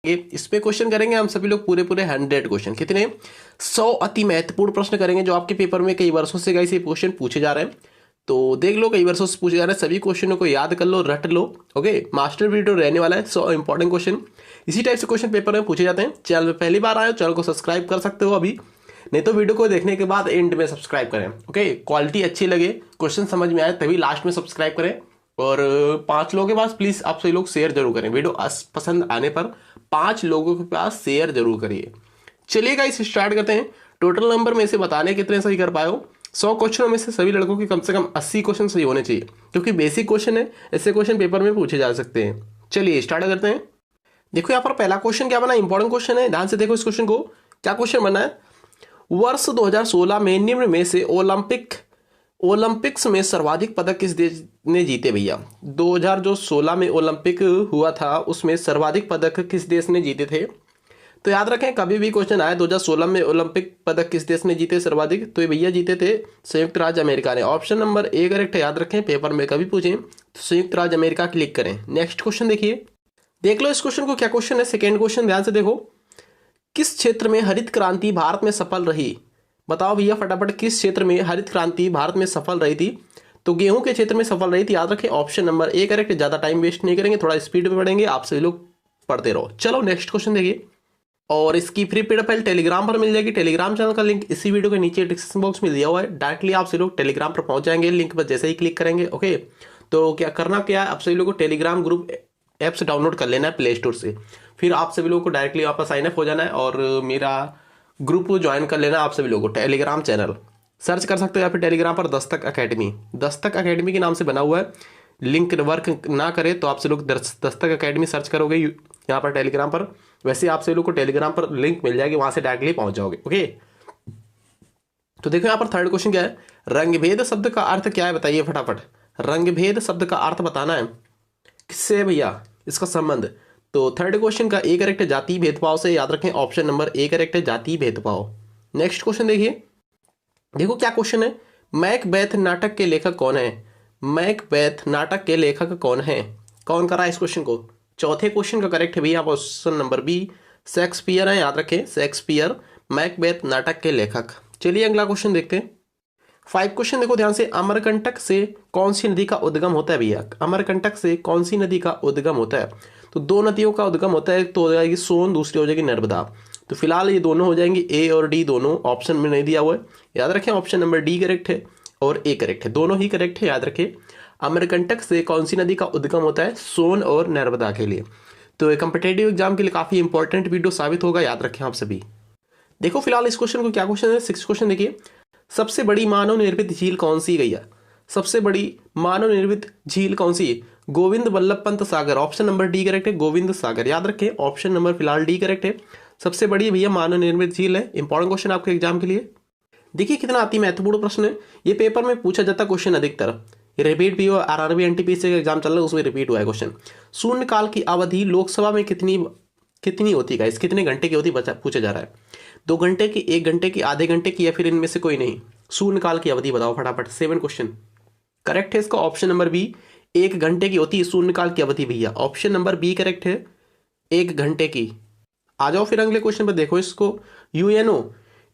इस पे क्वेश्चन करेंगे हम सभी लोग पूरे 100 क्वेश्चन। कितने? 100 अति महत्वपूर्ण प्रश्न करेंगे जो आपके पेपर में कई वर्षों से गाइस ये क्वेश्चन पूछे जा रहे हैं। तो देख लो, कई वर्षों से पूछे जा रहे हैं, सभी क्वेश्चनों को याद कर लो, रट लो। ओके, मास्टर वीडियो रहने वाला है, 100 इंपॉर्टेंट क्वेश्चन इसी टाइप से क्वेश्चन पेपर में पूछे जाते हैं। चैनल में पहली बार आए हो, चैनल को सब्सक्राइब कर सकते हो अभी, नहीं तो वीडियो को देखने के बाद एंड में सब्सक्राइब करें। ओके, क्वालिटी अच्छी लगे, क्वेश्चन समझ में आए तभी लास्ट में सब्सक्राइब करें। और 5 लोगों के पास प्लीज आप सभी लोग शेयर जरूर करें, वीडियो पसंद आने पर 5 लोगों के पास शेयर जरूर करिए। चलिए गाइस स्टार्ट करते हैं। टोटल नंबर में से बताने कितने सही कर पाए हो। 100 क्वेश्चनों में से सभी लड़कों के कम से कम 80 क्वेश्चन सही होने चाहिए, क्योंकि बेसिक क्वेश्चन है, ऐसे क्वेश्चन पेपर में पूछे जा सकते हैं। चलिए स्टार्ट करते हैं। देखो यहाँ पर पहला क्वेश्चन क्या बना, इंपॉर्टेंट क्वेश्चन है, ध्यान से देखो इस क्वेश्चन को। क्या क्वेश्चन बना है? वर्ष 2016 में निम्न में से ओलंपिक्स में सर्वाधिक पदक किस देश ने जीते भैया? 2016 में ओलंपिक हुआ था, उसमें सर्वाधिक पदक किस देश ने जीते थे? तो याद रखें, कभी भी क्वेश्चन आए 2016 में ओलंपिक पदक किस देश ने जीते सर्वाधिक, तो ये भैया जीते थे संयुक्त राज्य अमेरिका ने। ऑप्शन नंबर ए करेक्ट है, याद रखें, पेपर में कभी पूछें तो संयुक्त राज्य अमेरिका क्लिक करें। नेक्स्ट क्वेश्चन देखिए, देख लो इस क्वेश्चन को, क्या क्वेश्चन है। सेकेंड क्वेश्चन ध्यान से देखो, किस क्षेत्र में हरित क्रांति भारत में सफल रही? बताओ भैया फटाफट, किस क्षेत्र में हरित क्रांति भारत में सफल रही थी? तो गेहूं के क्षेत्र में सफल रही थी, याद रखें, ऑप्शन नंबर ए करेक्ट। ज्यादा टाइम वेस्ट नहीं करेंगे, थोड़ा स्पीड में पढ़ेंगे, आप सभी लोग पढ़ते रहो। चलो नेक्स्ट क्वेश्चन देखिए, और इसकी फ्री पीडीएफ फाइल टेलीग्राम पर मिल जाएगी। टेलीग्राम चैनल का लिंक इसी वीडियो के नीचे डिस्क्रिप्शन बॉक्स में दिया हुआ है, डायरेक्टली आप सभी लोग टेलीग्राम पर पहुंच जाएंगे, लिंक पर जैसे ही क्लिक करेंगे। ओके, तो क्या करना क्या है, आप सभी लोगों को टेलीग्राम ग्रुप ऐप्स डाउनलोड कर लेना है प्ले स्टोर से, फिर आप सभी लोगों को डायरेक्टली वहाँ पर साइन अप हो जाना है और मेरा ग्रुप ज्वाइन कर लेना। आप सभी लोगों को टेलीग्राम चैनल सर्च कर सकते हो या फिर टेलीग्राम पर दस्तक अकेडमी के नाम से बना हुआ है। लिंक वर्क ना करे तो आप सभी लोग दस्तक अकेडमी सर्च करोगे यहाँ पर टेलीग्राम पर, वैसे आप सभी लोग को टेलीग्राम पर लिंक मिल जाएगी, वहां से डायरेक्टली पहुंच जाओगे। ओके, तो देखो यहाँ पर थर्ड क्वेश्चन क्या है, रंगभेद शब्द का अर्थ क्या है बताइए फटाफट। रंगभेद शब्द का अर्थ बताना है, किससे भैया इसका संबंध? तो थर्ड क्वेश्चन का ए करेक्ट है, जाति भेदभाव से, याद रखें, ऑप्शन नंबर ए करेक्ट है, जाति भेदभाव। नेक्स्ट क्वेश्चन देखिए, देखो क्या क्वेश्चन है, मैकबेथ नाटक के लेखक कौन है? मैकबेथ नाटक के लेखक कौन है? कौन करा इस क्वेश्चन को? चौथे क्वेश्चन का करेक्ट है भैया ऑप्शन नंबर बी, शेक्सपियर है, याद रखें, शेक्सपियर मैकबेथ नाटक के लेखक। चलिए अगला क्वेश्चन देखते हैं। 5 क्वेश्चन देखो ध्यान से, अमरकंटक से कौन सी नदी का उद्गम होता है भैया? अमरकंटक से कौन सी नदी का उद्गम होता है? तो 2 नदियों का उद्गम होता है, एक तो हो जाएगी सोन, दूसरी हो जाएगी नर्मदा। तो फिलहाल ये दोनों हो जाएंगी, ए और डी दोनों ऑप्शन में नहीं दिया हुआ है, याद रखें, ऑप्शन नंबर डी करेक्ट है और ए करेक्ट है, दोनों ही करेक्ट है। याद रखें, अमरकंटक से कौन सी नदी का उद्गम होता है? सोन और नर्मदा के लिए। तो कॉम्पिटेटिव एग्जाम के लिए काफी इंपॉर्टेंट वीडियो साबित होगा, याद रखें आप सभी। देखो फिलहाल इस क्वेश्चन को, क्या क्वेश्चन है, 6 क्वेश्चन देखिए, सबसे बड़ी मानव निर्मित झील कौन सी गई है? सबसे बड़ी मानव निर्मित झील कौन सी? Govind Vallabh Pant Sagar, option number D correct है, गोविंद सागर, याद रखें, ऑप्शन नंबर फिलहाल डी करेक्ट है। सबसे बड़ी भैया मानव निर्मित झील है। इंपॉर्टेंट क्वेश्चन आपके एग्जाम के लिए। देखिए कितना अति महत्वपूर्ण प्रश्न है, ये पेपर में पूछा जाता क्वेश्चन अधिकतर, रिपीट भी हुआ, आरआरबी एनटीपीसी का एग्जाम चल रहा है उसमें रिपीट हुआ है क्वेश्चन। शून्य काल की अवधि लोकसभा में कितनी होती है? कितने घंटे की होती पूछा जा रहा है? 2 घंटे की, 1 घंटे की, आधे घंटे की, या फिर इनमें से कोई नहीं? शून्य काल की अवधि बताओ फटाफट। 7 क्वेश्चन करेक्ट है इसका, ऑप्शन नंबर बी, 1 घंटे की होती है शून्य काल की अवधि भैया, ऑप्शन नंबर बी करेक्ट है, 1 घंटे की। आ जाओ फिर अगले क्वेश्चन पर, देखो इसको, यूएनओ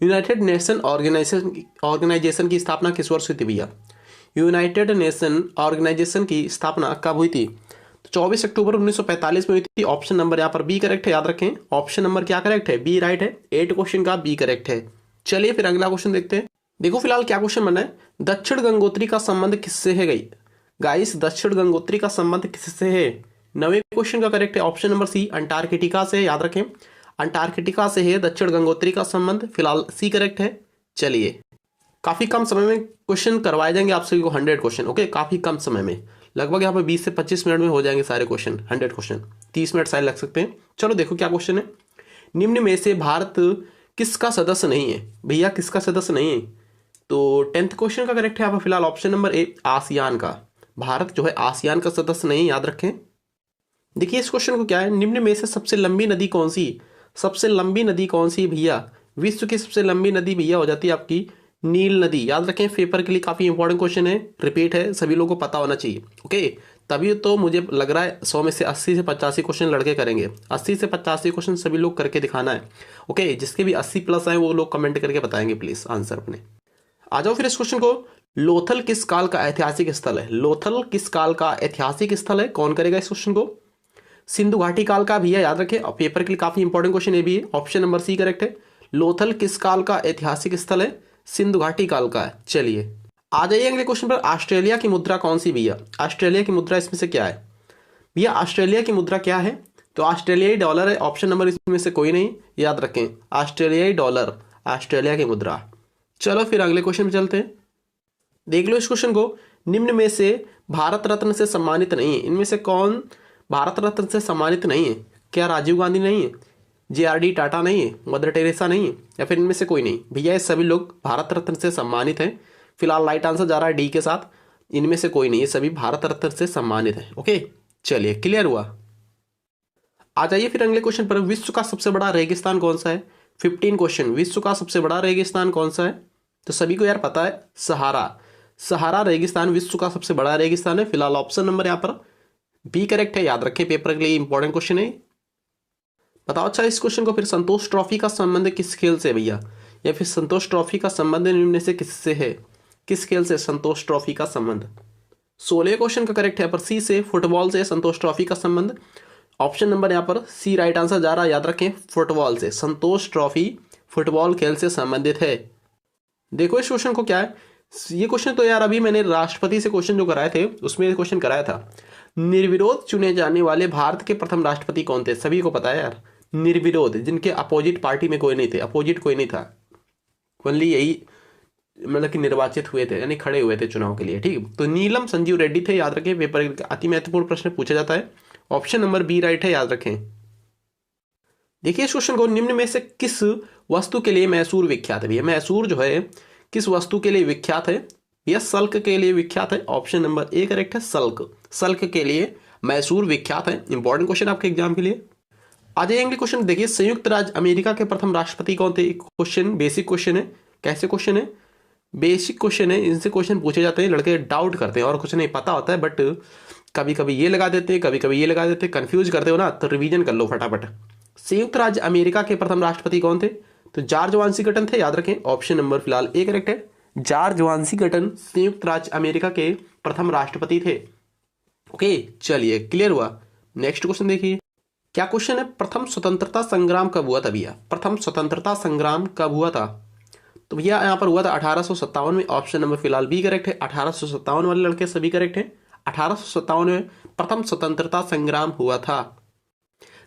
यूनाइटेड नेशन ऑर्गेनाइजेशन की स्थापना किस वर्ष हुई थी भैया? यूनाइटेड नेशन ऑर्गेनाइजेशन की स्थापना कब हुई थी? तो 24 अक्टूबर 1945 में हुई थी, ऑप्शन नंबर यहाँ पर बी करेक्ट है, याद रखें, ऑप्शन नंबर क्या करेक्ट है? बी राइट है। 8 क्वेश्चन का बी करेक्ट है। चलिए फिर अगला क्वेश्चन देखते हैं। देखो फिलहाल क्या क्वेश्चन बना है, दक्षिण गंगोत्री का संबंध किससे है गई? गाइस दक्षिण गंगोत्री का संबंध किससे है? 9वें क्वेश्चन का करेक्ट है, ऑप्शन नंबर सी, अंटार्कटिका से, याद रखें, अंटार्कटिका से है दक्षिण गंगोत्री का संबंध, फिलहाल सी करेक्ट है। चलिए काफी कम समय में क्वेश्चन करवाए जाएंगे आप सभी को, 100 क्वेश्चन। ओके, काफी कम समय में, लगभग यहाँ पर 20 से 25 मिनट में हो जाएंगे सारे क्वेश्चन, 100 क्वेश्चन, 30 मिनट शायद लग सकते हैं। चलो देखो क्या क्वेश्चन है, निम्न में से भारत किसका सदस्य नहीं है? भैया किसका सदस्य नहीं है? तो 10th क्वेश्चन का करेक्ट है यहाँ पर फिलहाल ऑप्शन नंबर ए, आसियान का। भारत जो है आसियान का सदस्य नहीं, याद रखें। देखिए इस क्वेश्चन को क्या है, निम्न में से सबसे लंबी नदी कौन सी? सबसे लंबी नदी कौन सी भैया? विश्व की सबसे लंबी नदी भैया हो जाती है आपकी नील नदी, याद रखें, पेपर के लिए काफी इंपॉर्टेंट क्वेश्चन है, रिपीट है, सभी लोगों को पता होना चाहिए। ओके, तभी तो मुझे लग रहा है 100 में से 80 से 85 क्वेश्चन लड़के करेंगे। 80 से 85 क्वेश्चन सभी लोग करके दिखाना है। ओके, जिसके भी 80 प्लस आए वो लोग कमेंट करके बताएंगे प्लीज आंसर अपने। आ जाओ फिर इस क्वेश्चन को। लोथल किस काल का ऐतिहासिक स्थल है? लोथल किस काल का ऐतिहासिक स्थल है? कौन करेगा इस क्वेश्चन को? सिंधु घाटी काल का भी है, याद रखें, और पेपर के लिए काफी इंपॉर्टेंट क्वेश्चन ये भी है। ऑप्शन नंबर सी करेक्ट है। लोथल किस काल का ऐतिहासिक स्थल है? सिंधु घाटी काल का है। चलिए आ जाइए अगले क्वेश्चन पर। ऑस्ट्रेलिया की मुद्रा कौन सी भैया? ऑस्ट्रेलिया की मुद्रा इसमें से क्या है भैया? ऑस्ट्रेलिया की मुद्रा क्या है? तो ऑस्ट्रेलियाई डॉलर है। ऑप्शन नंबर इसमें से कोई नहीं, याद रखें, ऑस्ट्रेलियाई डॉलर, ऑस्ट्रेलिया की मुद्रा। चलो फिर अगले क्वेश्चन में चलते हैं। देख लो इस क्वेश्चन को। निम्न में से भारत रत्न से सम्मानित नहीं है, इनमें से कौन भारत रत्न से सम्मानित नहीं है? क्या राजीव गांधी नहीं है? JRD टाटा नहीं है? मदर टेरेसा नहीं है? या फिर इनमें से कोई नहीं? भैया ये सभी लोग भारत रत्न से सम्मानित हैं। फिलहाल राइट आंसर जा रहा है डी के साथ। इनमें से कोई नहीं, ये सभी भारत रत्न से सम्मानित है। ओके, चलिए क्लियर हुआ। आ जाइए फिर अगले क्वेश्चन पर। विश्व का सबसे बड़ा रेगिस्तान कौन सा है? 15 क्वेश्चन। विश्व का सबसे बड़ा रेगिस्तान कौन सा है? तो सभी को यार पता है, सहारा। सहारा रेगिस्तान विश्व का सबसे बड़ा रेगिस्तान है। फिलहाल ऑप्शन नंबर यहाँ पर बी करेक्ट है, याद रखें, पेपर के लिए इंपॉर्टेंट क्वेश्चन है। बताओ अच्छा इस क्वेश्चन को फिर। संतोष ट्रॉफी का संबंध किस खेल से भैया? या फिर संतोष ट्रॉफी का संबंध निम्न से किससे है? किस खेल से संतोष ट्रॉफी का संबंध? 16 क्वेश्चन का करेक्ट है पर सी से, फुटबॉल से संतोष ट्रॉफी का संबंध। ऑप्शन नंबर यहाँ पर सी राइट आंसर जा रहा है, याद रखें, फुटबॉल से। संतोष ट्रॉफी फुटबॉल खेल से संबंधित है। देखो इस क्वेश्चन को क्या है। ये क्वेश्चन तो यार अभी मैंने राष्ट्रपति से क्वेश्चन जो कराए थे उसमें ये क्वेश्चन कराया था। निर्विरोध चुने जाने वाले भारत के प्रथम राष्ट्रपति कौन थे? सभी को पता है यार, निर्विरोध, जिनके अपोजिट पार्टी में कोई नहीं थे, अपोजिट कोई नहीं था, ओनली यही मतलब कि निर्वाचित हुए थे, यानी खड़े हुए थे चुनाव के लिए। ठीक, तो नीलम संजीव रेड्डी थे, याद रखें, पेपर अति महत्वपूर्ण प्रश्न पूछा जाता है। ऑप्शन नंबर बी राइट है, याद रखें। देखिए इस क्वेश्चन को। निम्न में से किस वस्तु के लिए मैसूर विख्यात है भैया? मैसूर जो है किस वस्तु के लिए विख्यात है भैया? सल्क के लिए विख्यात है। ऑप्शन नंबर ए करेक्ट है, सल्क। सल्क के लिए मैसूर विख्यात है। इंपॉर्टेंट क्वेश्चन आपके एग्जाम के लिए। आ जाएंगे क्वेश्चन। देखिए संयुक्त राज्य अमेरिका के प्रथम राष्ट्रपति कौन थे? क्वेश्चन बेसिक क्वेश्चन है। कैसे क्वेश्चन है? बेसिक क्वेश्चन है, इनसे क्वेश्चन पूछे जाते हैं, लड़के डाउट करते हैं और कुछ नहीं पता होता है, बट कभी कभी ये लगा देते हैं, कभी कभी ये लगा देते हैं, कंफ्यूज करते हो ना, तो रिवीजन कर लो फटाफट। संयुक्त राज्य अमेरिका के प्रथम राष्ट्रपति कौन थे? तो जॉर्ज वाशिंगटन थे, याद रखें। ऑप्शन नंबर फिलहाल ए करेक्ट है, जॉर्ज वाशिंगटन संयुक्त राज्य अमेरिका के प्रथम राष्ट्रपति थे। ओके, चलिए क्लियर हुआ। नेक्स्ट क्वेश्चन देखिए क्या क्वेश्चन है। प्रथम स्वतंत्रता संग्राम कब हुआ था भैया? प्रथम स्वतंत्रता संग्राम कब हुआ था? तो भैया यहाँ पर हुआ था 1857 में। ऑप्शन नंबर फिलहाल बी करेक्ट है। 1857 वाले लड़के सभी करेक्ट हैं। 1857 में प्रथम स्वतंत्रता संग्राम हुआ था।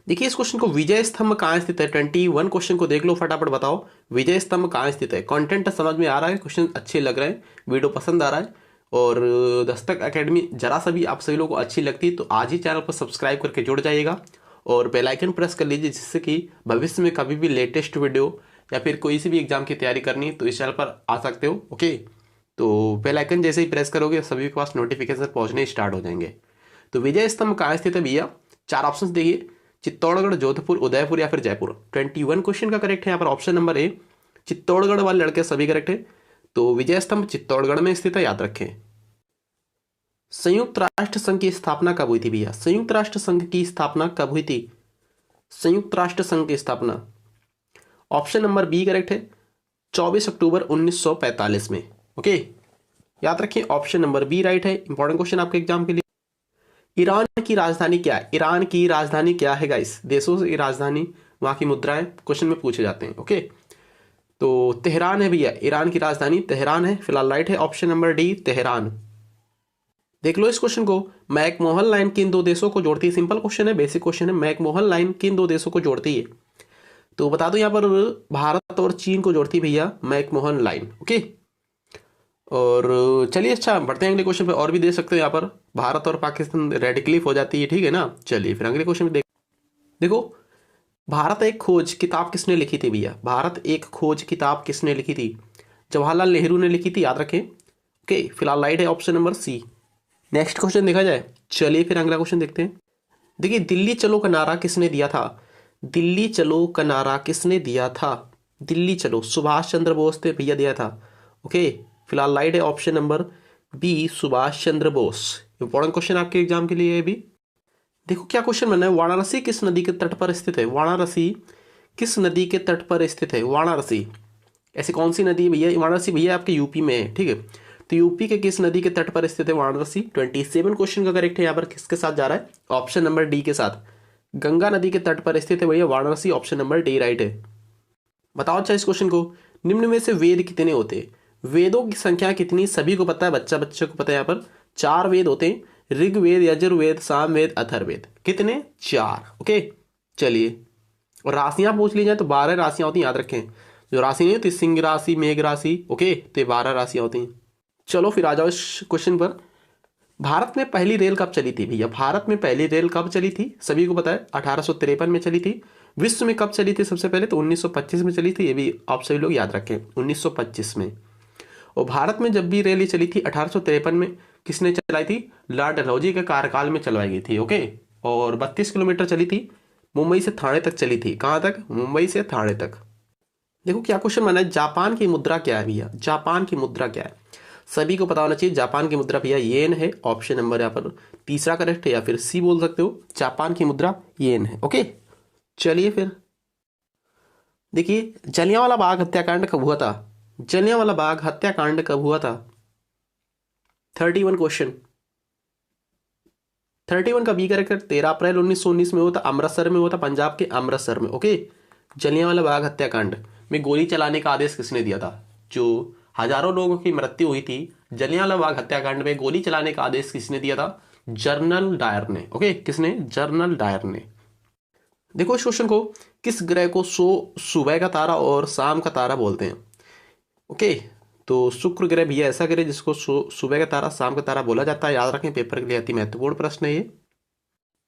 देखिए इस क्वेश्चन को। विजय स्तंभ कहाँ स्थित है? 21 क्वेश्चन को देख लो फटाफट, बताओ विजय स्तंभ कहाँ स्थित है। कंटेंट समझ में आ रहा है, क्वेश्चन अच्छे लग रहे हैं, वीडियो पसंद आ रहा है, और दस्तक एकेडमी जरा सा भी आप सभी लोगों को अच्छी लगती है तो आज ही चैनल को सब्सक्राइब करके जुड़ जाइएगा और बेल आइकन प्रेस कर लीजिए, जिससे कि भविष्य में कभी भी लेटेस्ट वीडियो या फिर कोई सी भी एग्जाम की तैयारी करनी है तो इस चैनल पर आ सकते हो। ओके, तो बेल आइकन जैसे ही प्रेस करोगे सभी के पास नोटिफिकेशन पहुंचने स्टार्ट हो जाएंगे। तो विजय स्तंभ कहाँ स्थित है भैया? 4 ऑप्शन देखिए, चित्तौड़गढ़, जोधपुर, उदयपुर या फिर जयपुर। 21 क्वेश्चन का करेक्ट है यहाँ पर ऑप्शन नंबर ए, चित्तौड़गढ़ वाले लड़के सभी करेक्ट है। तो विजय स्तंभ चित्तौड़गढ़ में स्थित है, याद रखें। संयुक्त राष्ट्र संघ की स्थापना कब हुई थी भैया? संयुक्त राष्ट्र संघ की स्थापना कब हुई थी? संयुक्त राष्ट्र संघ की स्थापना ऑप्शन नंबर बी करेक्ट है, 24 अक्टूबर 1945 में। ओके, याद रखें, ऑप्शन नंबर बी राइट है। इंपॉर्टेंट क्वेश्चन आपके एग्जाम के लिए। ईरान की राजधानी क्या है? ईरान की राजधानी क्या है गाइस? देशों की राजधानी, वहां की मुद्राएं क्वेश्चन में पूछे जाते हैं। ओके, तो तेहरान है भैया, ईरान की राजधानी तेहरान है। फिलहाल राइट है ऑप्शन नंबर डी, तेहरान। देख लो इस क्वेश्चन को। मैकमोहन लाइन किन दो देशों को जोड़ती है? सिंपल क्वेश्चन है, बेसिक क्वेश्चन है। मैकमोहन लाइन किन दो देशों को जोड़ती है? तो बता दो यहाँ पर भारत और चीन को जोड़ती है भैया मैकमोहन लाइन। ओके, और चलिए अच्छा बढ़ते हैं अगले क्वेश्चन पे। और भी दे सकते हैं यहाँ पर, भारत और पाकिस्तान रेड क्लिफ हो जाती है, ठीक है ना। चलिए फिर अगले क्वेश्चन में देखो, भारत एक खोज किताब किसने लिखी थी भैया? भारत एक खोज किताब किसने लिखी थी? जवाहरलाल नेहरू ने लिखी थी, याद रखें। ओके, फिलहाल राइट है option number C. Next question देखा जाए। चलिए फिर अगला क्वेश्चन देखते हैं। देखिए दिल्ली चलो का नारा किसने दिया था? दिल्ली चलो का नारा किसने दिया था? दिल्ली चलो सुभाष चंद्र बोस ने भैया दिया था। ओके, फिलहाल राइट है option number B Subhash Chandra Bose. Important question आपके एग्जाम के लिए है भी। देखो क्या क्वेश्चन बना है, वाराणसी किस नदी के तट पर स्थित है? वाराणसी किस नदी के तट पर स्थित है? वाराणसी ऐसी कौन सी नदी है भैया? वाराणसी भैया आपके यूपी में है, ठीक है। तो यूपी के किस नदी के तट पर स्थित है वाराणसी? 27 क्वेश्चन का करेक्ट है यहाँ पर किसके साथ जा रहा है? ऑप्शन नंबर डी के साथ। गंगा नदी के तट पर स्थित है भैया Varanasi, option number D right है। बताओ अच्छा इस क्वेश्चन को, निम्न में से वेद कितने होते हैं? वेदों की संख्या कितनी? सभी को पता है, बच्चे को पता है। यहाँ पर 4 वेद होते हैं, ऋग्वेद, यजुर्वेद, सामवेद, अथर्ववेद। कितने? 4। ओके चलिए, और राशियां पूछ ली जाए तो 12 राशियां होती हैं, याद रखें। जो राशि नहीं होती सिंह राशि, मेघ राशि, ओके, तो ये 12 राशियां होती हैं। चलो फिर आ जाओ इस क्वेश्चन पर। भारत में पहली रेल कब चली थी भैया? भारत में पहली रेल कब चली थी? सभी को पता है 1853 में चली थी। विश्व में कब चली थी सबसे पहले? तो 1925 में चली थी। ये भी आप सभी लोग याद रखें, 1925 में। और भारत में जब भी रेल चली थी 1853 में, किसने चलाई थी? लॉर्ड डलहौजी के कार्यकाल में चलवाई गई थी, ओके। और 32 किलोमीटर चली थी, मुंबई से थाने तक चली थी। कहाँ तक? मुंबई से थाने तक। देखो क्या क्वेश्चन बना है, जापान की मुद्रा क्या है भैया? जापान की मुद्रा क्या है? सभी को पता होना चाहिए। जापान की मुद्रा भैया येन है, ऑप्शन नंबर यहाँ पर तीसरा करेक्ट है, या फिर सी बोल सकते हो। जापान की मुद्रा येन है, ओके। चलिए फिर देखिए, जलियांवाला बाग हत्याकांड कब हुआ था? जलियांवाला बाग हत्याकांड कब हुआ था? 31 क्वेश्चन। 31 का बी करेक्ट 13 अप्रैल 1919 में हुआ था, अमृतसर में हुआ था, पंजाब के अमृतसर में, ओके। जलियांवाला बाग हत्याकांड में गोली चलाने का आदेश किसने दिया था? जो हजारों लोगों की मृत्यु हुई थी जलियांवाला बाग हत्याकांड में, गोली चलाने का आदेश किसने दिया था? जनरल डायर ने, ओके। किसने? जनरल डायर ने। देखो इस क्वेश्चन को, किस ग्रह को सुबह का तारा और शाम का तारा बोलते हैं? ओके, तो शुक्र ग्रह भैया ऐसा ग्रह जिसको सुबह का तारा शाम का तारा बोला जाता है, याद रखें, पेपर के लिए अति महत्वपूर्ण प्रश्न है ये।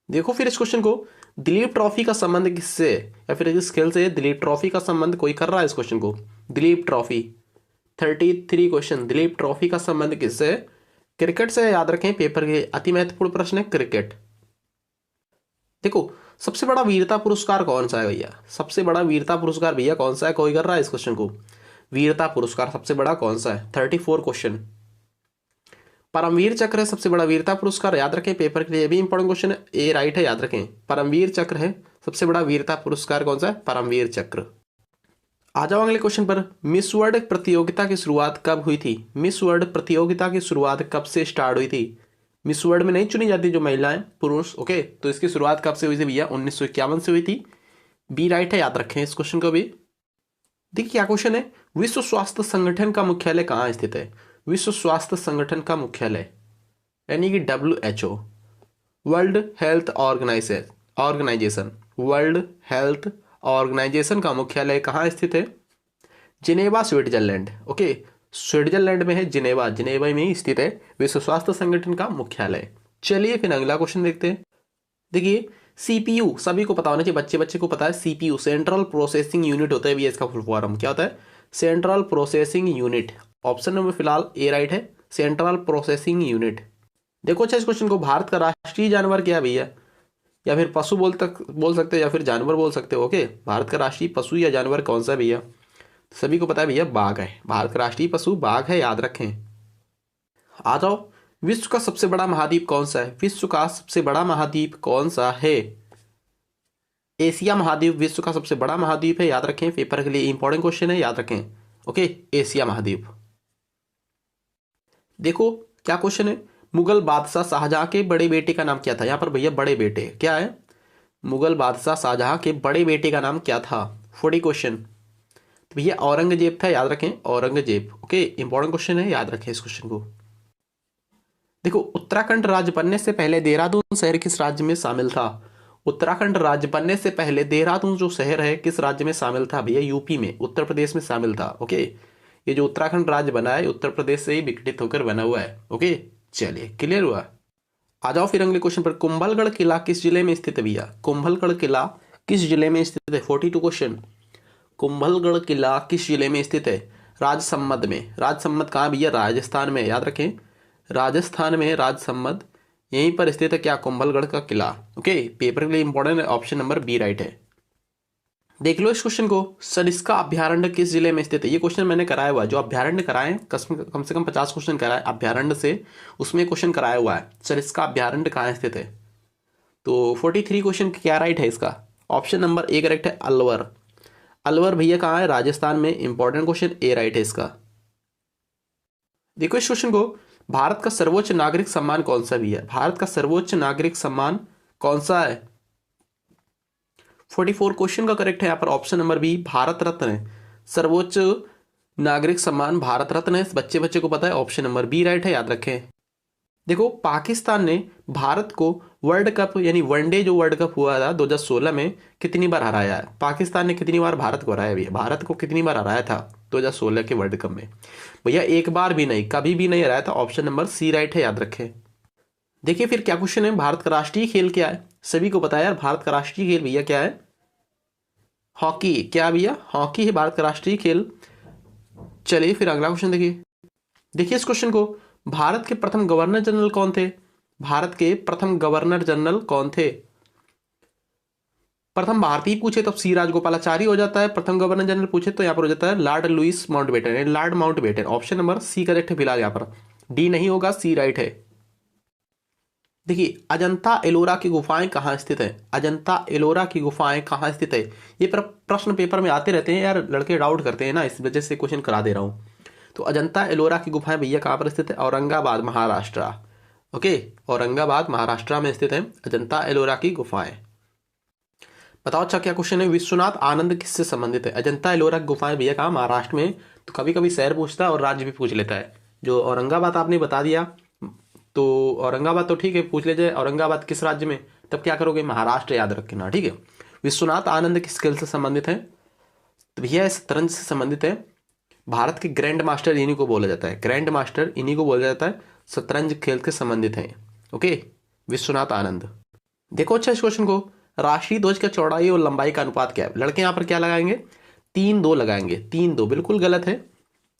देखो फिर इस क्वेश्चन को, दिलीप ट्रॉफी का संबंध किससे या फिर किस खेल से? दिलीप ट्रॉफी का संबंध कोई कर रहा है इस क्वेश्चन को? Dilip trophy 33 question, Dilip trophy का संबंध किससे? क्रिकेट से, याद रखें, पेपर के अति महत्वपूर्ण प्रश्न है क्रिकेट। देखो सबसे बड़ा वीरता पुरस्कार कौन सा है भैया? सबसे बड़ा वीरता पुरस्कार भैया कौन सा है? कोई कर रहा है इस क्वेश्चन को? वीरता पुरस्कार सबसे बड़ा कौन सा है? 34 क्वेश्चन। परमवीर चक्र है सबसे बड़ा वीरता पुरस्कार, याद रखें, पेपर के लिए भी इंपॉर्टेंट क्वेश्चन है। ए राइट है, याद रखें, परमवीर चक्र है सबसे बड़ा वीरता पुरस्कार। कौन सा है? परमवीर चक्र। आ जाओ अगले क्वेश्चन पर। मिस वर्ल्ड प्रतियोगिता की शुरुआत कब हुई थी? मिस वर्ल्ड प्रतियोगिता की शुरुआत कब से स्टार्ट हुई थी? मिस वर्ल्ड में नहीं चुनी जाती जो महिलाएं, पुरुष, ओके, तो इसकी शुरुआत कब से हुई थी भैया? 1951 से हुई थी। बी राइट है, याद रखें इस क्वेश्चन को भी। देखिए क्या क्वेश्चन है, विश्व स्वास्थ्य संगठन का मुख्यालय कहाँ स्थित है? विश्व स्वास्थ्य संगठन का मुख्यालय यानी कि WHO, world health organisation, world health organisation का मुख्यालय कहाँ स्थित है? जिनेवा, स्विट्जरलैंड, ओके, स्विट्जरलैंड में है जिनेवा, जिनेवा में ही स्थित है विश्व स्वास्थ्य संगठन का मुख्यालय। चलिए फिर अगला क्वेश्चन देखते हैं। देखिए CPU सभी को पता होना चाहिए, बच्चे को पता है। CPU सेंट्रल प्रोसेसिंग यूनिट होता है भैया, इसका फुल फॉर्म क्या होता है? Central processing unit. Option number फिलहाल ए राइट है, सेंट्रल प्रोसेसिंग यूनिट। देखो अच्छा इस क्वेश्चन को, भारत का राष्ट्रीय जानवर क्या है भैया? या फिर पशु बोल सकते हो या फिर जानवर बोल सकते हो, ओके। भारत का राष्ट्रीय पशु या जानवर कौन सा है भैया? सभी को पता है भैया, बाघ है। भारत का राष्ट्रीय पशु बाघ है, याद रखें। आ जाओ, विश्व का सबसे बड़ा महाद्वीप कौन सा है? विश्व का सबसे बड़ा महाद्वीप कौन सा है? एशिया महाद्वीप विश्व का सबसे बड़ा महाद्वीप है, याद रखें, पेपर के लिए इंपॉर्टेंट क्वेश्चन है, याद रखें, ओके, एशिया महाद्वीप। देखो क्या क्वेश्चन है, मुगल बादशाह शाहजहां के बड़े बेटे का नाम क्या था? यहां पर भैया बड़े बेटे क्या है? मुगल बादशाह शाहजहां के बड़े बेटे का नाम क्या था? 40 क्वेश्चन। तो भैया औरंगजेब था, याद रखें, औरंगजेब, ओके, इंपॉर्टेंट क्वेश्चन है, याद रखें इस क्वेश्चन को। देखो उत्तराखंड राज्य बनने से पहले देहरादून शहर किस राज्य में शामिल था? उत्तराखंड राज्य बनने से पहले देहरादून जो शहर है किस राज्य में शामिल था भैया? यूपी में, उत्तर प्रदेश में शामिल था, ओके। ये जो उत्तराखंड राज्य बना है उत्तर प्रदेश से ही विघटित होकर बना हुआ है, ओके। चलिए क्लियर हुआ। आ जाओ फिर अगले क्वेश्चन पर। कुंभलगढ़ किला किस जिले में स्थित है भैया? कुंभलगढ़ किला किस जिले में स्थित है? 42 क्वेश्चन। कुंभलगढ़ किला किस जिले में स्थित है? राजसमंद में। राजसमंद कहाँ भैया? राजस्थान में, याद रखें, राजस्थान में राजसमंद, यहीं पर स्थित है क्या? कुंभलगढ़ का किला, ओके। पेपर के लिए इंपॉर्टेंट है, ऑप्शन नंबर बी राइट है। देख लो इस क्वेश्चन को, सरिस्का अभ्यारण्य किस जिले में स्थित है। ये क्वेश्चन मैंने कराया हुआ है, जो अभ्यारण्य कराए हैं कम से कम 50 क्वेश्चन कराए अभ्यारण्य से, उसमें क्वेश्चन कराया हुआ है सरिस्का अभ्यारण्य कहाँ स्थित है। तो 43 क्वेश्चन क्या राइट है इसका। ऑप्शन नंबर ए करेक्ट है, अलवर। अलवर भैया कहाँ है, राजस्थान में। इंपॉर्टेंट क्वेश्चन, ए राइट है इसका। देखो इस क्वेश्चन को, भारत का सर्वोच्च नागरिक सम्मान कौन सा भी है। भारत का सर्वोच्च नागरिक सम्मान कौन सा है। 44 क्वेश्चन का करेक्ट है यहाँ पर option number B, Bharat Ratna है। सर्वोच्च नागरिक सम्मान भारत रत्न है, बच्चे बच्चे को पता है, ऑप्शन नंबर बी राइट है, याद रखें। देखो पाकिस्तान ने भारत को वर्ल्ड कप यानी वनडे जो वर्ल्ड कप हुआ था 2016 में कितनी बार हराया है। पाकिस्तान ने कितनी बार भारत को हराया भैया, भारत को कितनी बार हराया था 2016 के वर्ल्ड कप में। भैया एक बार भी नहीं, कभी भी नहीं हराया था, ऑप्शन नंबर सी राइट है, याद रखें। देखिए फिर क्या क्वेश्चन है, भारत का राष्ट्रीय खेल क्या है। सभी को पता है यार, भारत का राष्ट्रीय खेल भैया क्या है, हॉकी। क्या भैया, हॉकी है भारत का राष्ट्रीय खेल। चलिए फिर अगला क्वेश्चन देखिए। देखिए इस क्वेश्चन को, भारत के प्रथम गवर्नर जनरल कौन थे। भारत के प्रथम गवर्नर जनरल कौन थे। प्रथम भारतीय पूछे तो सी राजगोपालाचारी हो जाता है, प्रथम गवर्नर जनरल पूछे तो यहां पर हो जाता है Lord Louis Mountbatten, Lord Mountbatten. Option number C correct है फिलहाल, यहां पर डी नहीं होगा, सी राइट है। देखिए अजंता एलोरा की गुफाएं कहाँ स्थित है। अजंता एलोरा की गुफाएं कहाँ स्थित है। ये प्रश्न पेपर में आते रहते हैं यार, लड़के डाउट करते हैं ना, इस वजह से क्वेश्चन करा दे रहा हूं। तो अजंता एलोरा की गुफाएं भैया कहाँ पर स्थित है, औरंगाबाद महाराष्ट्र। ओके, औरंगाबाद महाराष्ट्र में स्थित है अजंता एलोरा की गुफाएं। बताओ अच्छा क्या क्वेश्चन है, विश्वनाथ आनंद किससे संबंधित है। अजंता एलोरा की गुफाएं भैया कहाँ, महाराष्ट्र में। तो कभी कभी शहर पूछता है और राज्य भी पूछ लेता है। जो औरंगाबाद आपने बता दिया, तो औरंगाबाद तो ठीक है, पूछ लीजिए औरंगाबाद किस राज्य में, तब क्या करोगे, महाराष्ट्र याद रखना, ठीक है। विश्वनाथ आनंद किस खेल से संबंधित है, तो भैया इस शतरंज से संबंधित है। भारत के ग्रैंड मास्टर इन्हीं को बोला जाता है, ग्रैंड मास्टर इन्हीं को बोला जाता है, शतरंज खेल के संबंधित हैं। ओके, विश्वनाथ आनंद। देखो अच्छा इस क्वेश्चन को, राष्ट्रीय ध्वज का चौड़ाई और लंबाई का अनुपात क्या है। लड़के यहाँ पर क्या लगाएंगे, 3-2 लगाएंगे। 3-2 बिल्कुल गलत है,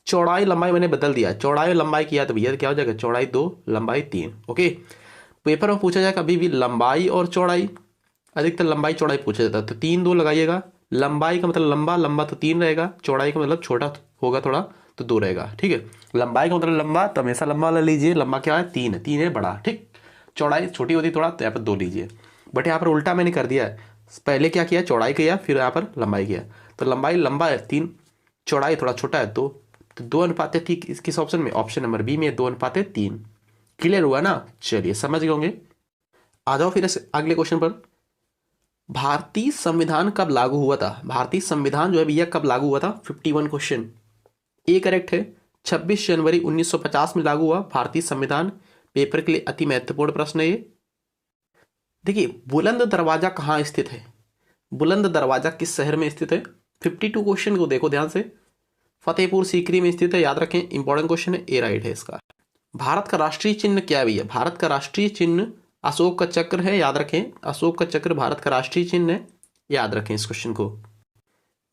चौड़ाई लंबाई मैंने बदल दिया, चौड़ाई और लंबाई किया तो भैया क्या हो जाएगा, चौड़ाई 2 लंबाई 3। ओके, पेपर में पूछा जाए कभी भी लंबाई और चौड़ाई, अधिकतर लंबाई चौड़ाई पूछा जाता है, तो 3-2 लगाइएगा। लंबाई का मतलब लंबा, लंबा तो 3 रहेगा, चौड़ाई का मतलब छोटा होगा थोड़ा तो 2 रहेगा, ठीक है। लंबाई का मतलब लंबा, तो हमेशा लंबा वाला लीजिए, लंबा क्या है 3 है, 3 है बड़ा, ठीक। चौड़ाई छोटी होती थोड़ा तो यहाँ पर 2 लीजिए, बट यहाँ पर उल्टा मैंने कर दिया है, पहले क्या किया, चौड़ाई किया, फिर यहाँ पर लंबाई किया। तो लंबाई लंबा है 3, चौड़ाई थोड़ा छोटा है 2, तो 2 अनुपात ठीक किस ऑप्शन में, ऑप्शन नंबर बी में 2:3। क्लियर हुआ ना, चलिए समझ गए होंगे। आ जाओ फिर अगले क्वेश्चन पर। भारतीय संविधान कब लागू हुआ था। भारतीय संविधान जो है भैया कब लागू हुआ था, 51 क्वेश्चन, ए करेक्ट है। 26 जनवरी 1950 में लागू हुआ भारतीय संविधान। पेपर के लिए अति महत्वपूर्ण प्रश्न है ये। देखिए बुलंद दरवाजा कहाँ स्थित है, बुलंद दरवाजा किस शहर में स्थित है। 52 क्वेश्चन को देखो ध्यान से, फतेहपुर सीकरी में स्थित है, याद रखें, इंपॉर्टेंट क्वेश्चन है, ए राइट है इसका। भारत का राष्ट्रीय चिन्ह क्या है भैया, भारत का राष्ट्रीय चिन्ह अशोक का चक्र है, याद रखें, अशोक का चक्र भारत का राष्ट्रीय चिन्ह है, याद रखें इस क्वेश्चन को।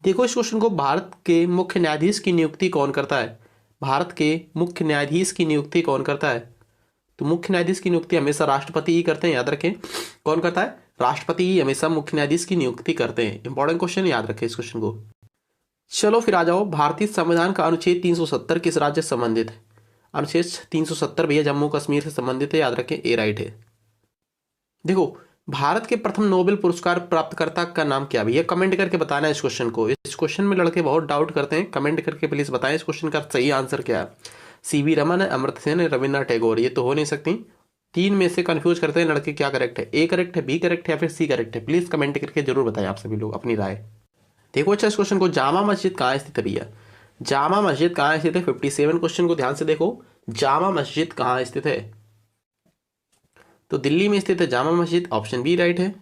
देखो इस क्वेश्चन को, भारत के मुख्य न्यायाधीश की नियुक्ति कौन करता है। भारत के मुख्य न्यायाधीश की नियुक्ति कौन करता है, तो मुख्य न्यायाधीश की नियुक्ति हमेशा राष्ट्रपति ही करते हैं, याद रखें। कौन करता है, राष्ट्रपति ही हमेशा मुख्य न्यायाधीश की नियुक्ति करते हैं। इंपॉर्टेंट क्वेश्चन, याद रखें इस क्वेश्चन को। चलो फिर आ जाओ, भारतीय संविधान का अनुच्छेद 370 किस राज्य से संबंधित है। अनुच्छेद 370 भैया जम्मू कश्मीर से संबंधित है, याद रखें, ए राइट है। देखो भारत के प्रथम नोबेल पुरस्कार प्राप्तकर्ता का नाम क्या भैया, कमेंट करके बताना है इस क्वेश्चन को। इस क्वेश्चन में लड़के बहुत डाउट करते हैं, कमेंट करके प्लीज बताएं इस क्वेश्चन का सही आंसर क्या है। सीवी रमन है, अमर्त्य सेन है, रविन्द्रनाथ टैगोर, ये तो हो नहीं सकती। 3 में से कंफ्यूज करते हैं लड़के, क्या करेक्ट है, ए करेक्ट है, बी करेक्ट है या फिर सी करेक्ट है। प्लीज कमेंट करके जरूर बताएं आप सभी लोग अपनी राय। देखो अच्छा इस क्वेश्चन को, जामा मस्जिद कहाँ स्थित है भैया, जामा मस्जिद कहाँ स्थित है। 57 क्वेश्चन को ध्यान से देखो, जामा मस्जिद कहाँ स्थित है, तो दिल्ली में स्थित है Jama Masjid, option B right है।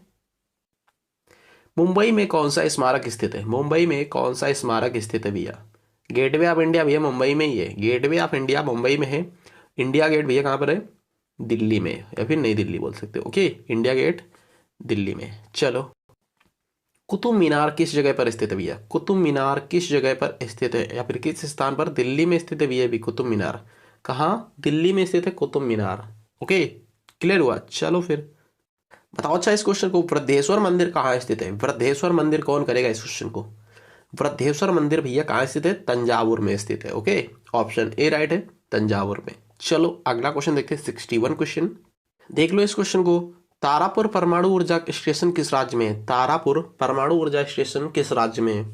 मुंबई में कौन सा स्मारक स्थित है, मुंबई में कौन सा स्मारक स्थित है भैया, गेटवे ऑफ इंडिया भैया मुंबई में ही है, गेटवे ऑफ इंडिया मुंबई में है। इंडिया गेट भैया कहाँ पर है, दिल्ली में, या फिर नई दिल्ली बोल सकते हो। ओके, इंडिया गेट दिल्ली में। चलो, कुतुब मीनार किस जगह पर स्थित है भैया, कुतुब मीनार किस जगह पर स्थित है, या फिर किस स्थान पर, दिल्ली में स्थित है भैया भी कुतुब मीनार। कहाँ, दिल्ली में स्थित है कुतुब मीनार। ओके, क्लियर हुआ। चलो फिर बताओ अच्छा इस क्वेश्चन को, वृद्धेश्वर मंदिर कहाँ स्थित है? वृद्धेश्वर मंदिर कौन करेगा इस क्वेश्चन को? वृद्धेश्वर मंदिर भैया कहाँ स्थित है? तंजावुर में स्थित है। ओके, ऑप्शन ए राइट है, तंजावुर में। चलो अगला क्वेश्चन देखते हैं, 61 क्वेश्चन। देख लो इस क्वेश्चन को, तारापुर परमाणु ऊर्जा स्टेशन किस राज्य में है? तारापुर परमाणु ऊर्जा स्टेशन किस राज्य में है?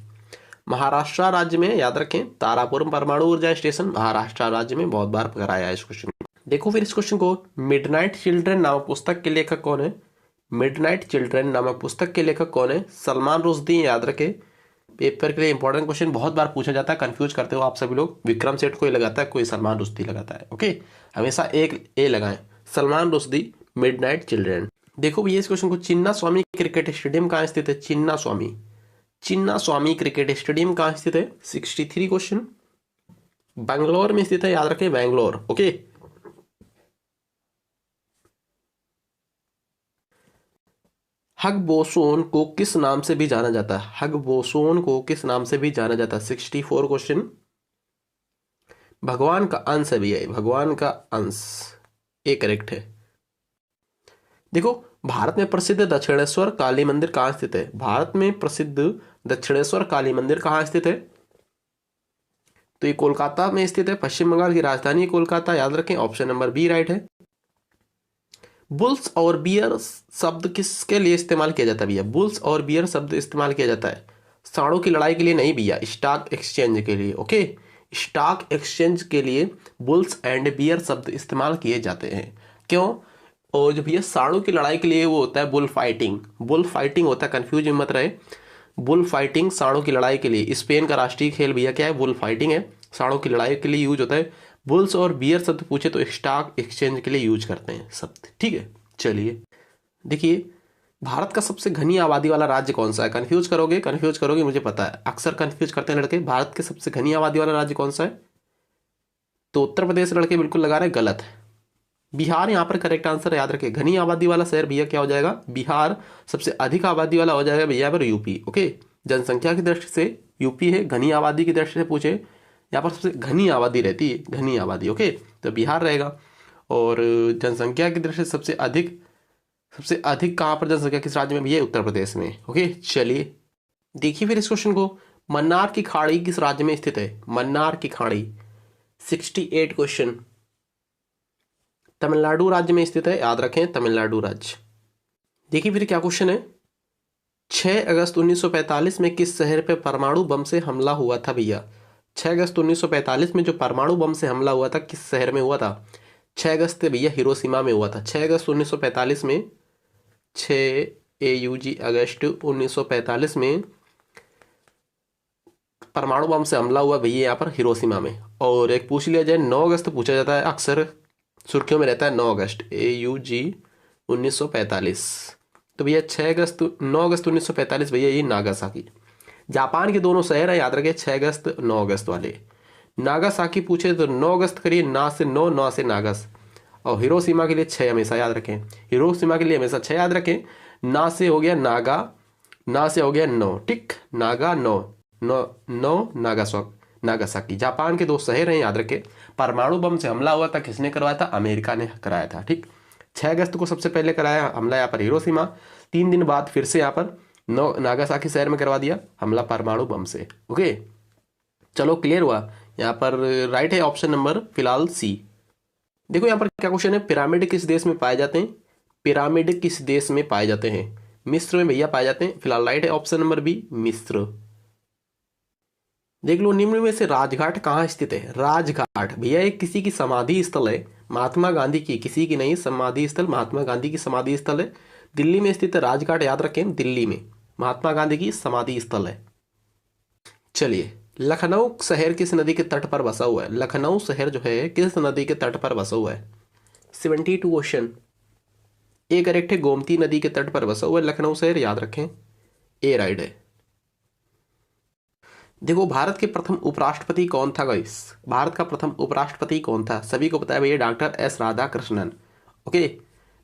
महाराष्ट्र राज्य में, याद रखें, तारापुर परमाणु ऊर्जा स्टेशन महाराष्ट्र राज्य में। बहुत बार कराया है इस क्वेश्चन। देखो फिर इस क्वेश्चन को, मिडनाइट चिल्ड्रन नामक पुस्तक के लेखक कौन है? मिडनाइट चिल्ड्रन नामक पुस्तक के लेखक कौन है? सलमान रुश्दी। याद रखें, पेपर के लिए इंपॉर्टेंट क्वेश्चन, बहुत बार पूछा जाता है, कंफ्यूज करते हो आप सभी लोग। विक्रम सेठ कोई लगाता है, कोई सलमान रुश्दी लगाता है। ओके, हमेशा एक ए लगाएं, सलमान रुश्दी, मिडनाइट चिल्ड्रन। देखो भैया इस क्वेश्चन को, चिन्ना स्वामी क्रिकेट स्टेडियम कहाँ स्थित है? चिन्ना स्वामी, चिन्ना स्वामी क्रिकेट स्टेडियम कहाँ स्थित है? 63 क्वेश्चन। बैंगलोर में स्थित है, याद रखें, बैंगलोर। ओके, हग बोसोन को किस नाम से भी जाना जाता है? हग बोसोन को किस नाम से भी जाना जाता है? 64 क्वेश्चन। भगवान का अंश है भैया, भगवान का अंश, ये करेक्ट है। देखो, भारत में प्रसिद्ध दक्षिणेश्वर काली मंदिर कहाँ स्थित है? भारत में प्रसिद्ध दक्षिणेश्वर काली मंदिर कहाँ स्थित है? तो ये कोलकाता में स्थित है, पश्चिम बंगाल की राजधानी कोलकाता। याद रखें, ऑप्शन नंबर बी राइट है। बुल्स और बियर शब्द किसके लिए इस्तेमाल किया जाता है भैया? बुल्स और बियर शब्द इस्तेमाल किया जाता है सांडों की लड़ाई के लिए नहीं भैया, स्टॉक एक्सचेंज के लिए। ओके, स्टॉक एक्सचेंज के लिए बुल्स एंड बियर शब्द इस्तेमाल किए जाते हैं। क्यों? और जो भैया सांडों की लड़ाई के लिए वो होता है बुल फाइटिंग, बुल फाइटिंग होता है, कंफ्यूज मत रहे। बुल फाइटिंग सांडों की लड़ाई के लिए, स्पेन का राष्ट्रीय खेल भैया क्या है? बुल फाइटिंग है, सांडों की लड़ाई के लिए यूज होता है। बुल्स और बियर शब्द पूछे तो स्टॉक एक्सचेंज के लिए यूज करते हैं शब्द। ठीक है, चलिए देखिए, भारत का सबसे घनी आबादी वाला राज्य कौन सा है? कंफ्यूज करोगे, मुझे पता है, अक्सर कंफ्यूज करते हैं लड़के। भारत के सबसे घनी आबादी वाला राज्य कौन सा है? तो उत्तर प्रदेश लड़के बिल्कुल लगा रहे, गलत है। बिहार यहाँ पर करेक्ट आंसर है। याद रखें, घनी आबादी वाला शहर भैया क्या हो जाएगा? बिहार। सबसे अधिक आबादी वाला हो जाएगा भैया पर यूपी। ओके, जनसंख्या की दृष्टि से यूपी है, घनी आबादी की दृष्टि से पूछे, यहाँ पर सबसे घनी आबादी रहती है, घनी आबादी। ओके, तो बिहार रहेगा। और जनसंख्या की दृष्टि से सबसे अधिक कहाँ पर जनसंख्या किस राज्य में भी है? उत्तर प्रदेश में। ओके, चलिए देखिए फिर इस क्वेश्चन को, मन्नार की खाड़ी किस राज्य में स्थित है? मन्नार की खाड़ी, 68 क्वेश्चन। तमिलनाडु राज्य में स्थित है, याद रखें, तमिलनाडु राज्य। देखिए फिर क्या क्वेश्चन है, 6 अगस्त 1945 में किस शहर पे परमाणु बम से हमला हुआ था भैया? 6 अगस्त 1945 में जो परमाणु बम से हमला हुआ था, किस शहर में हुआ था? 6 अगस्त भैया हिरोशिमा में हुआ था। 6 अगस्त 1945 में, 6 AUG अगस्त 1945 में परमाणु बम से हमला हुआ भैया यहाँ पर हिरोशिमा में। और एक पूछ लिया जाए, 9 अगस्त पूछा जाता है, अक्सर सुर्खियों में रहता है 9 अगस्त, AUG 1945। तो भैया 9 अगस्त 1945 भैया ये नागासाकी। जापान के दोनों शहर है, याद रखें, 6 अगस्त 9 अगस्त वाले। नागासाकी पूछे तो 9 अगस्त करिए, ना से 9 से नागस। और हिरोशिमा के लिए 6 हमेशा याद रखें, हिरोशिमा के लिए हमेशा 6 याद रखें। ना से हो गया नागा, ना से हो गया 9, ठीक, नागा 9 नागासाकी। जापान के दो शहर हैं, याद रखें। परमाणु बम से हमला हुआ था, किसने करवाया था? अमेरिका ने कराया था। ठीक, 6 अगस्त को सबसे पहले कराया हमला यहाँ पर हिरोशिमा, 3 दिन बाद फिर से यहाँ पर नागासाकी शहर में करवा दिया हमला परमाणु बम से। ओके, चलो क्लियर हुआ। यहाँ पर राइट है ऑप्शन नंबर फिलहाल सी। देखो यहाँ पर क्या क्वेश्चन है, पिरामिड किस देश में पाए जाते हैं? पिरामिड किस देश में पाए जाते हैं? मिस्र में भैया पाए जाते हैं। फिलहाल राइट है ऑप्शन नंबर बी, मिस्र। देख लो, निम्न में से राजघाट कहाँ स्थित है? राजघाट भैया एक किसी की समाधि स्थल है, महात्मा गांधी की, किसी की नहीं, समाधि स्थल महात्मा गांधी की समाधि स्थल है, दिल्ली में स्थित है राजघाट। याद रखें, दिल्ली में महात्मा गांधी की समाधि स्थल है। चलिए, लखनऊ शहर किस नदी के तट पर बसा हुआ है? लखनऊ शहर जो है किस नदी के तट पर बसा हुआ है? 72 क्वेश्चन। ए करेक्ट है, गोमती नदी के तट पर बसा हुआ है लखनऊ शहर, याद रखें, ए राइट है। देखो, भारत के प्रथम उपराष्ट्रपति कौन था गाइस? भारत का प्रथम उपराष्ट्रपति कौन था? सभी को पता है भैया, doctor S Radhakrishnan. Okay,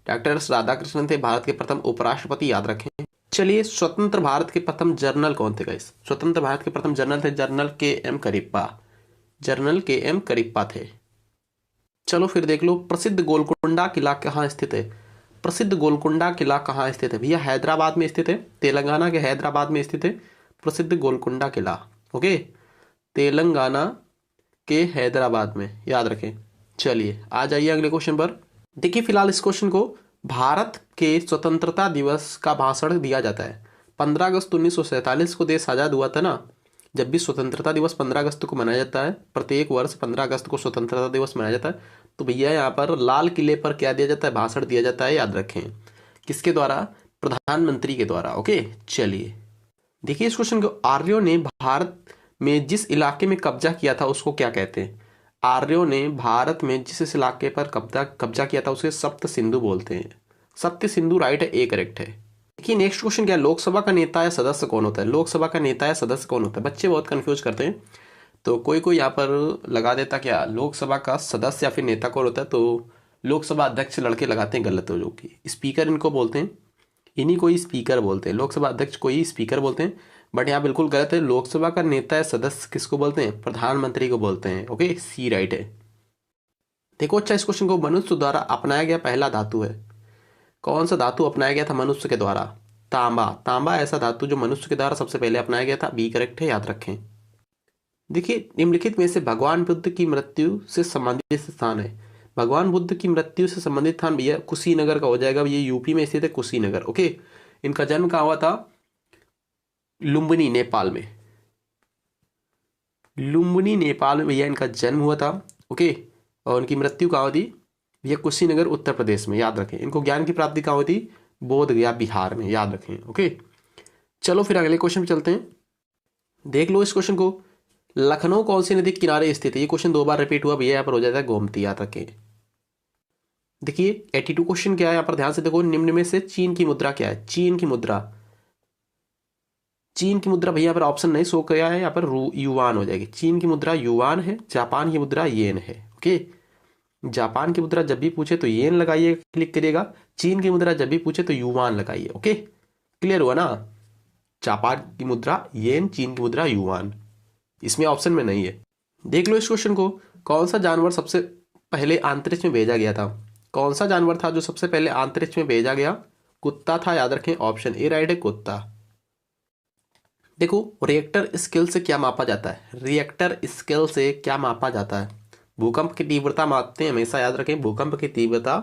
doctor S Radhakrishnan थे भारत के प्रथम उपराष्ट्रपति, याद रखें। चलिए, स्वतंत्र भारत के प्रथम जर्नल कौन थे गाइस? स्वतंत्र भारत के प्रथम जर्नल थे general KM Cariappa. General KM Cariappa थे। चलो फिर देख लो, प्रसिद्ध गोलकोंडा किला कहाँ स्थित है? प्रसिद्ध गोलकुंडा किला कहाँ स्थित है? भैया हैदराबाद में स्थित है, तेलंगाना के हैदराबाद में स्थित है प्रसिद्ध गोलकुंडा किला। ओके, तेलंगाना के हैदराबाद में, याद रखें। चलिए आ जाइए अगले क्वेश्चन पर। देखिए फिलहाल इस क्वेश्चन को, भारत के स्वतंत्रता दिवस का भाषण दिया जाता है 15 अगस्त 1947 को देश आज़ाद हुआ था ना। जब भी स्वतंत्रता दिवस 15 अगस्त को मनाया जाता है, प्रत्येक वर्ष 15 अगस्त को स्वतंत्रता दिवस मनाया जाता है, तो भैया यहाँ पर लाल किले पर क्या दिया जाता है? भाषण दिया जाता है, याद रखें। किसके द्वारा? प्रधानमंत्री के द्वारा। ओके, चलिए देखिए इस क्वेश्चन को, आर्यों ने भारत में जिस इलाके में कब्जा किया था उसको क्या कहते हैं? आर्यों ने भारत में जिस इलाके पर कब्जा किया था उसे सप्त सिंधु बोलते हैं। सप्त सिंधु राइट है, ए करेक्ट है। देखिए नेक्स्ट क्वेश्चन क्या है? लोकसभा का नेता या सदस्य कौन होता है? लोकसभा का नेता या सदस्य कौन होता है? बच्चे बहुत कंफ्यूज करते हैं, तो कोई कोई यहाँ पर लगा देता क्या लोकसभा का सदस्य या फिर नेता कौन होता है, तो लोकसभा अध्यक्ष लड़के लगाते हैं, गलत हो जो कि स्पीकर इनको बोलते हैं, इन्हीं को ही स्पीकर बोलते हैं। लोकसभा अध्यक्ष को ही स्पीकर बोलते हैं, बट यहाँ बिल्कुल गलत है। लोकसभा का नेता या सदस्य किसको बोलते हैं? प्रधानमंत्री को बोलते हैं। ओके, सी राइट है। देखो अच्छा इस क्वेश्चन को, मनुष्य द्वारा अपनाया गया पहला धातु है, कौन सा धातु अपनाया गया था मनुष्य के द्वारा? तांबा। तांबा ऐसा धातु जो मनुष्य के द्वारा सबसे पहले अपनाया गया था, बी करेक्ट है, याद रखें। देखिए निम्नलिखित में से भगवान बुद्ध की मृत्यु से संबंधित स्थान है। भगवान बुद्ध की मृत्यु से संबंधित स्थान भैया कुशीनगर का हो जाएगा, ये यूपी में स्थित है कुशीनगर। ओके, इनका जन्म कहाँ हुआ था? लुम्बिनी नेपाल में। लुम्बिनी नेपाल में भैया इनका जन्म हुआ था। ओके, और उनकी मृत्यु कहाँ हुई? भैया कुशीनगर उत्तर प्रदेश में, याद रखें। इनको ज्ञान की प्राप्ति कहाँ हुई थी? बोध गया बिहार में, याद रखें। ओके, चलो फिर अगले क्वेश्चन पे चलते हैं। देख लो इस क्वेश्चन को, लखनऊ कौन सी नदी के किनारे स्थित है? ये क्वेश्चन 2 बार रिपीट हुआ भैया, यहाँ पर हो जाता है गोमती, याद रखें। देखिए 82 क्वेश्चन क्या है यहाँ पर, ध्यान से देखो। निम्न में से चीन की मुद्रा क्या है? चीन की मुद्रा, चीन की मुद्रा भैया यहाँ पर ऑप्शन नहीं शो किया है, यहाँ पर युवान हो जाएगी। चीन की मुद्रा युवान है, जापान की मुद्रा येन है। ओके, जापान की मुद्रा जब भी पूछे तो येन लगाइए, क्लिक करिएगा। चीन की मुद्रा जब भी पूछे तो युवान लगाइए। ओके, क्लियर हुआ ना? जापान की मुद्रा येन, चीन की मुद्रा युवान, इसमें ऑप्शन में नहीं है। देख लो इस क्वेश्चन को, कौन सा जानवर सबसे पहले अंतरिक्ष में भेजा गया था? कौन सा जानवर था जो सबसे पहले अंतरिक्ष में भेजा गया? कुत्ता था, याद रखें। ऑप्शन ए राइट है, कुत्ता। देखो रिएक्टर स्केल से क्या मापा जाता है? रिएक्टर स्केल से क्या मापा जाता है? भूकंप की तीव्रता मापते हैं, हमेशा याद रखें। भूकंप की तीव्रता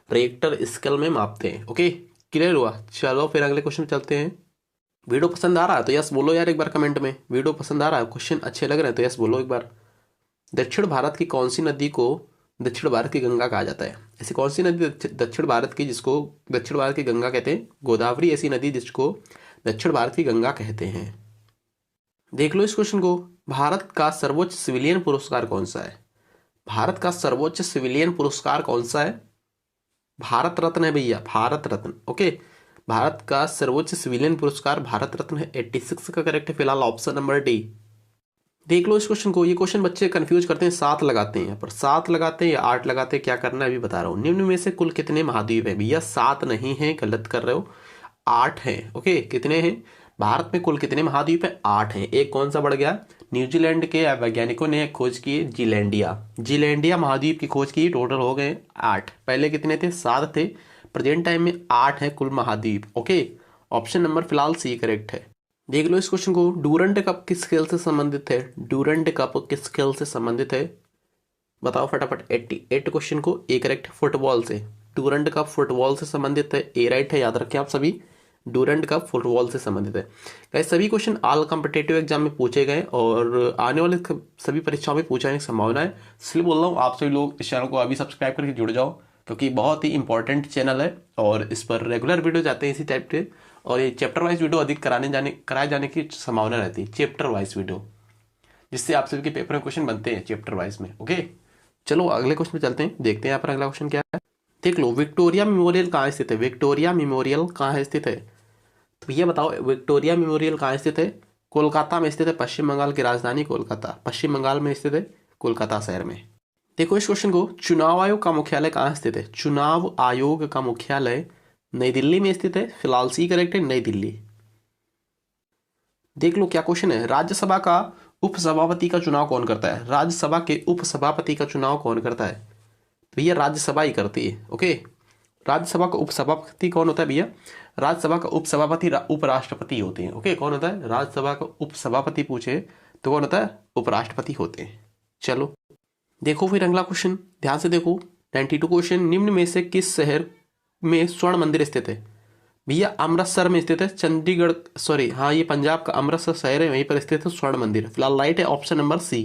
रिएक्टर स्केल में मापते हैं। ओके, क्लियर हुआ? चलो फिर अगले क्वेश्चन चलते हैं। वीडियो पसंद आ रहा है तो यस बोलो यार एक बार कमेंट में। वीडियो पसंद आ रहा है, क्वेश्चन अच्छे लग रहे हैं तो यस बोलो एक बार। दक्षिण भारत की कौन सी नदी को दक्षिण भारत की गंगा कहा जाता है? ऐसी कौन सी नदी दक्षिण भारत की जिसको दक्षिण भारत की गंगा कहते हैं? गोदावरी ऐसी नदी जिसको दक्षिण भारत की गंगा कहते हैं। देख लो इस क्वेश्चन को, भारत का सर्वोच्च सिविलियन पुरस्कार कौन सा है? भारत का सर्वोच्च सिविलियन पुरस्कार कौन सा है? भारत रत्न है भैया, भारत रत्न। ओके, भारत का सर्वोच्च सिविलियन पुरस्कार भारत रत्न है। 86 का करेक्ट है फिलहाल ऑप्शन नंबर डी। देख लो इस क्वेश्चन को, ये क्वेश्चन बच्चे कंफ्यूज करते हैं, 7 लगाते हैं यहाँ पर, 7 लगाते हैं या 8 लगाते हैं, क्या करना है अभी बता रहा हूँ। निम्न में से कुल कितने महाद्वीप है? भैया 7 नहीं है, गलत कर रहे हो, 8 हैं। ओके, कितने हैं? भारत में कुल कितने महाद्वीप है? 8 हैं। एक कौन सा बढ़ गया? न्यूजीलैंड के वैज्ञानिकों ने खोज की, जीलैंडिया महाद्वीप की खोज की, टोटल हो गए 8। पहले कितने थे? 7 थे, प्रेजेंट टाइम में 8 है कुल महाद्वीप। ओके, ऑप्शन नंबर फिलहाल सी करेक्ट है। देख लो इस क्वेश्चन को, डूरंड कप किस खेल से संबंधित है? डूरंड कप किस खेल से संबंधित है? बताओ फटाफट। 88 क्वेश्चन को ए करेक्ट, फुटबॉल से। डूरंड कप फुटबॉल से संबंधित है, ए राइट है, याद रखें आप सभी। डूरंड कप फुटबॉल से संबंधित है। गाइस सभी क्वेश्चन ऑल कॉम्पिटिटिव एग्जाम में पूछे गए और आने वाले सभी परीक्षाओं में पूछा जाने की संभावना है। इसलिए बोल रहा हूँ आप सभी लोग इस चैनल को अभी सब्सक्राइब करके जुड़ जाओ, क्योंकि बहुत ही इंपॉर्टेंट चैनल है और इस पर रेगुलर वीडियो जाते हैं इसी टाइप के, और ये चैप्टर वाइज वीडियो अधिक कराए जाने की संभावना रहती है, चैप्टर वाइज वीडियो, जिससे आप सभी के पेपर में क्वेश्चन बनते हैं चैप्टर वाइज में। ओके, चलो अगले क्वेश्चन पे चलते हैं, देखते हैं यहाँ पर अगला क्वेश्चन क्या है। देख लो, विक्टोरिया मेमोरियल कहाँ स्थित है? विक्टोरिया मेमोरियल कहाँ स्थित है? तो भैया बताओ विक्टोरिया मेमोरियल कहाँ स्थित है? कोलकाता में स्थित है, पश्चिम बंगाल की राजधानी कोलकाता, पश्चिम बंगाल में स्थित है, कोलकाता शहर में। देखो इस क्वेश्चन को, चुनाव आयोग का मुख्यालय कहाँ स्थित है? चुनाव आयोग का मुख्यालय नई दिल्ली में स्थित है, फिलहाल सी करेक्ट है, नई दिल्ली। देख लो क्या क्वेश्चन है, राज्यसभा का उपसभापति का चुनाव कौन करता है? राज्यसभा के उपसभापति का चुनाव कौन करता है? भैया राज्यसभा ही करती है। ओके, राज्यसभा का उपसभापति कौन होता है भैया? राज्यसभा का उपसभापति उपराष्ट्रपति होते हैं। ओके, कौन होता है? राज्यसभा का उपसभापति पूछे तो कौन होता है? उपराष्ट्रपति होते हैं। चलो देखो फिर अगला क्वेश्चन, ध्यान से देखो। 92 क्वेश्चन, निम्न में से किस शहर में स्वर्ण मंदिर स्थित है? भैया अमृतसर में स्थित है। चंडीगढ़, सॉरी हाँ, ये पंजाब का अमृतसर शहर है, वहीं पर स्थित है स्वर्ण मंदिर। फिलहाल राइट है ऑप्शन नंबर सी।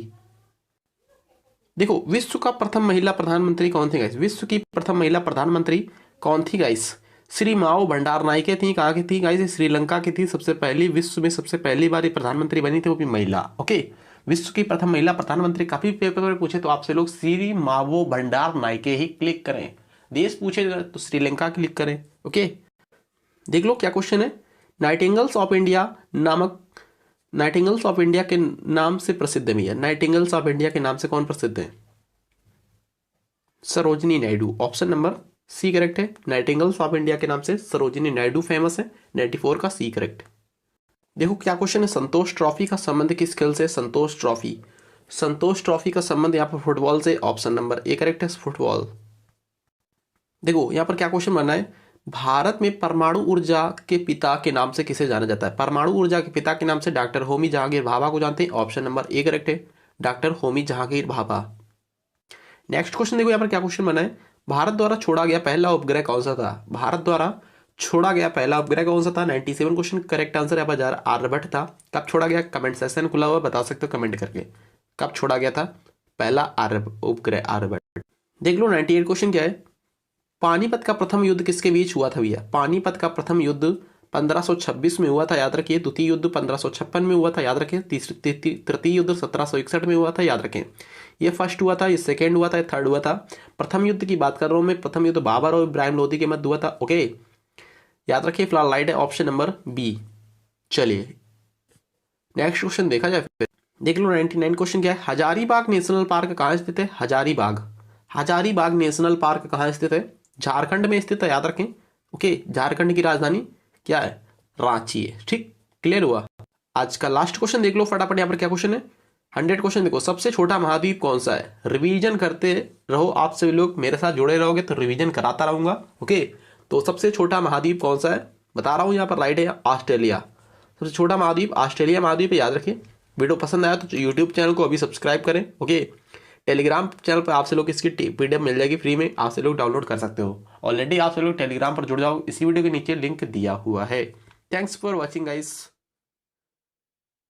देखो विश्व का प्रथम महिला प्रधानमंत्री कौन थी गाइस? विश्व की प्रथम महिला प्रधानमंत्री कौन थी गाइस? श्री माओ भंडारनायके थी। कहाँ की थी गाइस? श्रीलंका की थी। सबसे पहली, विश्व में सबसे पहली बार प्रधानमंत्री बनी थी, वो भी महिला। ओके, विश्व की प्रथम महिला प्रधानमंत्री। काफी पेपर में पूछे तो आपसे लोग श्री मावो भंडारनायके ही क्लिक करें। देश पूछे तो श्रीलंका क्लिक करें। ओके, देख लो क्या क्वेश्चन है। नाइटिंगल्स ऑफ इंडिया नामक, नाइटिंगल्स ऑफ इंडिया के नाम से प्रसिद्ध है भैया। नाइटिंगल्स ऑफ इंडिया के नाम से कौन प्रसिद्ध है? Sarojini Naidu. Option number C correct है। नाइटिंगल्स ऑफ इंडिया के नाम से सरोजिनी नायडू फेमस है। 94 का सी करेक्ट। देखो क्या क्वेश्चन है। संतोष ट्रॉफी का संबंध किस खेल से? संतोष ट्रॉफी, संतोष ट्रॉफी का संबंध यहाँ पर फुटबॉल से। ऑप्शन नंबर ए करेक्ट है, फुटबॉल। देखो यहाँ पर क्या क्वेश्चन बना है। भारत में परमाणु ऊर्जा के पिता के नाम से किसे जाना जाता है? परमाणु ऊर्जा के पिता के नाम से डॉक्टर होमी जहांगीर भाभा को जानते हैं। ऑप्शन नंबर ए करेक्ट है, doctor Homi Jahangir Bhabha. Next question देखो यहाँ पर क्या क्वेश्चन बना है। भारत द्वारा छोड़ा गया पहला उपग्रह कौन सा था? भारत द्वारा छोड़ा गया पहला उपग्रह कौन सा था? 97 क्वेश्चन। करेक्ट आंसर यहाँ पर आर्यभट्ट था। कब छोड़ा गया? कमेंट सेक्शन खुला हुआ, बता सकते हो कमेंट करके कब छोड़ा गया था पहला उपग्रह आर्यभट्ट। देख लो 98 क्वेश्चन क्या है। पानीपत का प्रथम युद्ध किसके बीच हुआ था भैया? पानीपत का प्रथम युद्ध 1526 में हुआ था, याद रखिए। द्वितीय युद्ध 1556 में हुआ था, याद रखें। तृतीय युद्ध 1761 में हुआ था, याद रखें। ये फर्स्ट हुआ था, ये सेकेंड हुआ था, ये थर्ड हुआ था। प्रथम युद्ध की बात कर रहा हूं मैं। प्रथम युद्ध बाबर और इब्राहिम लोदी के मध्य हुआ था। ओके, याद रखिए। फिलहाल राइट है ऑप्शन नंबर बी। चलिए नेक्स्ट क्वेश्चन देखा जाए फिर। देख लो 99 क्वेश्चन क्या है। हजारीबाग नेशनल पार्क कहाँ स्थित है? हजारीबाग, हजारीबाग नेशनल पार्क कहाँ स्थित है? झारखंड में स्थित है, याद रखें। ओके, झारखंड की राजधानी क्या है? रांची है। ठीक, क्लियर हुआ। आज का लास्ट क्वेश्चन देख लो फटाफट। यहाँ पर क्या क्वेश्चन है। 100 क्वेश्चन देखो। सबसे छोटा महाद्वीप कौन सा है? रिवीजन करते रहो आप सभी लोग, मेरे साथ जुड़े रहोगे तो रिवीजन कराता रहूंगा। ओके, तो सबसे छोटा महाद्वीप कौन सा है बता रहा हूं। यहाँ पर राइट है ऑस्ट्रेलिया। सबसे छोटा महाद्वीप ऑस्ट्रेलिया महाद्वीप है, याद रखिए। वीडियो पसंद आया तो यूट्यूब चैनल को अभी सब्सक्राइब करें। ओके, टेलीग्राम चैनल पर आपसे लोग इसकी पीडीएफ मिल जाएगी फ्री में, आपसे लोग डाउनलोड कर सकते हो। ऑलरेडी आपसे लोग टेलीग्राम पर जुड़ जाओ, इसी वीडियो के नीचे लिंक दिया हुआ है। Thanks for watching guys.